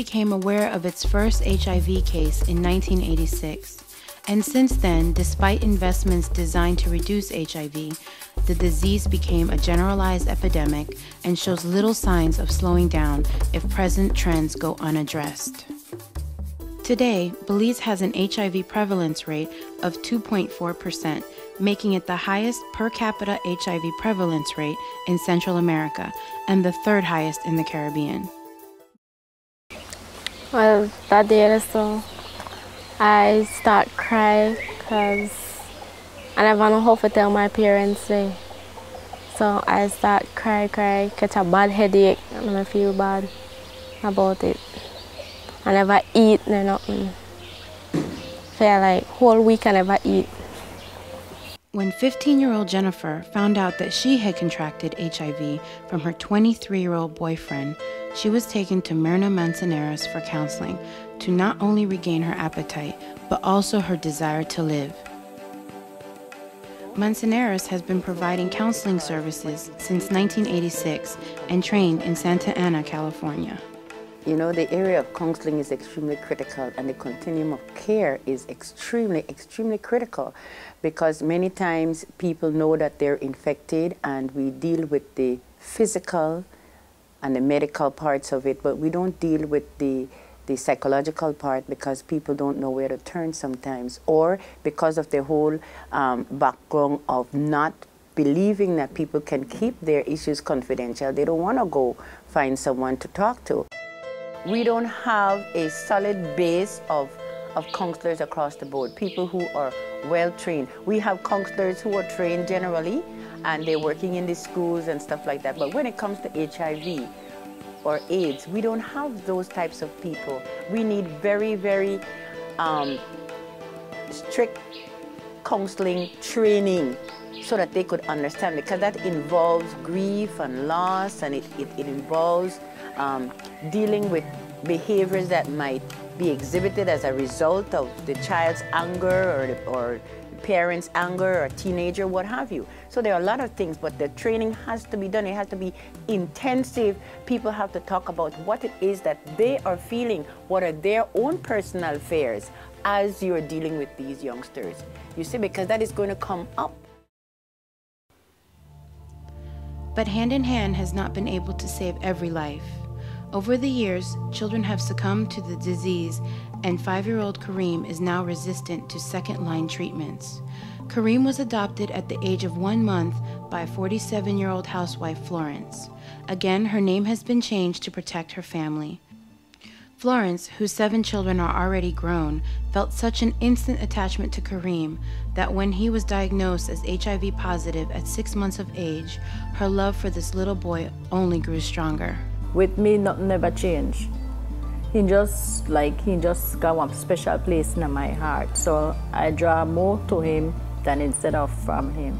became aware of its first HIV case in 1986. And since then, despite investments designed to reduce HIV, the disease became a generalized epidemic and shows little signs of slowing down if present trends go unaddressed. Today, Belize has an HIV prevalence rate of 2.4%, making it the highest per capita HIV prevalence rate in Central America and the third highest in the Caribbean. Well, that day or so, I start crying because I never know how to tell my parents. So I start cry, catch a bad headache, and I feel bad about it. I never eat, nothing. Feel like whole week I never eat. When 15-year-old Jennifer found out that she had contracted HIV from her 23-year-old boyfriend, she was taken to Myrna Manzanares for counseling to not only regain her appetite, but also her desire to live. Manzanares has been providing counseling services since 1986 and trained in Santa Ana, California. You know, the area of counseling is extremely critical, and the continuum of care is extremely critical, because many times people know that they're infected and we deal with the physical and the medical parts of it, but we don't deal with the psychological part, because people don't know where to turn sometimes, or because of the whole background of not believing that people can keep their issues confidential. They don't want to go find someone to talk to. We don't have a solid base of counselors across the board, people who are well trained. We have counselors who are trained generally, and they're working in the schools and stuff like that. But when it comes to HIV or AIDS, we don't have those types of people. We need very, very strict counseling training so that they could understand, because that involves grief and loss, and it involves dealing with behaviors that might be exhibited as a result of the child's anger or the parent's anger, or teenager, what have you. So there are a lot of things, but the training has to be done. It has to be intensive. People have to talk about what it is that they are feeling, what are their own personal fears as you're dealing with these youngsters. You see, because that is going to come up. But Hand in Hand has not been able to save every life. Over the years, children have succumbed to the disease, and 5-year-old Kareem is now resistant to second-line treatments. Kareem was adopted at the age of 1 month by 47-year-old housewife Florence. Again, her name has been changed to protect her family. Florence, whose 7 children are already grown, felt such an instant attachment to Kareem that when he was diagnosed as HIV positive at 6 months of age, her love for this little boy only grew stronger. With me, nothing never changed. He just got one special place in my heart. So I draw more to him than instead of from him.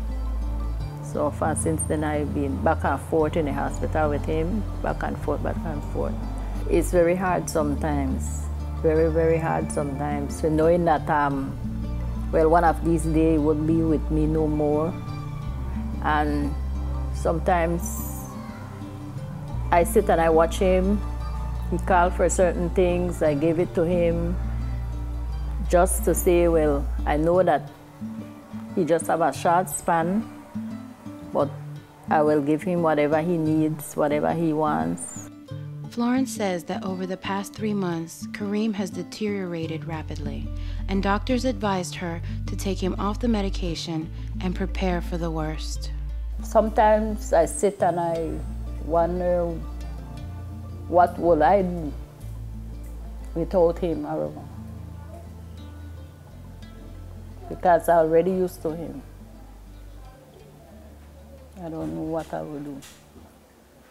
So far since then, I've been back and forth in the hospital with him, back and forth. It's very hard sometimes, very, very hard sometimes. So knowing that, well, one of these days he won't be with me no more. And sometimes I sit and I watch him. He called for certain things. I gave it to him just to say, well, I know that he just have a short span, but I will give him whatever he needs, whatever he wants. Florence says that over the past 3 months, Kareem has deteriorated rapidly, and doctors advised her to take him off the medication and prepare for the worst. Sometimes I sit and I wonder, what would I do without him around? Because I already used to him. I don't know what I would do.